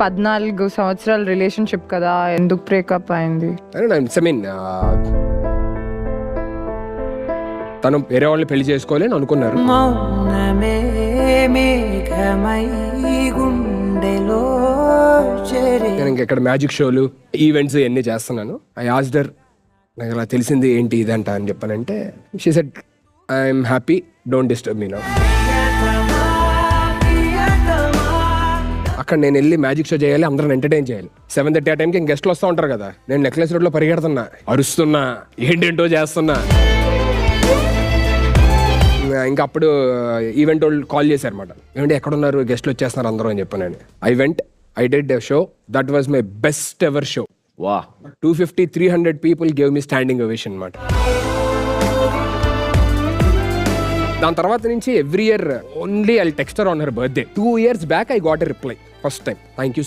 14 సంవత్సరాల రిలేషన్షిప్ కదా, ఎందుకు బ్రేకప్ అయింది? తను వేరే వాళ్ళని పెళ్లి చేసుకోవాలని అనుకున్నారు. నేను ఇక్కడ మ్యాజిక్ షోలు, ఈవెంట్స్ ఇవన్నీ చేస్తున్నాను. ఐ ఆస్క్డ్ హర్, నాకు ఇలా తెలిసింది ఏంటి ఇదంట అని చెప్పానంటే she said I'm happy, don't disturb me now. అక్కడ నేను వెళ్ళి మ్యాజిక్ షో చేయాలి, అందరిని ఎంటర్టైన్ చేయాలి. 7:30 ఆ టైంకి గెస్ట్లు వస్తూ ఉంటారు కదా, నేను నెక్లెస్ రోడ్లో పరిగెడుతున్నా, అరుస్తున్నా, ఏంటేంటో చేస్తున్నా. ఇంకా అప్పుడు ఈవెంట్ వాళ్ళు కాల్ చేశారు అనమాట, ఏమంటే ఎక్కడున్నారు, గెస్ట్లు వచ్చేస్తున్నారు అందరూ అని చెప్పాను. I did a show, that was my best ever show. వా 250-300 people gave me standing ovation అనమాట. దాని తర్వాత నుంచి every year only I text her on her birthday. 2 years back I got a reply first time, thank you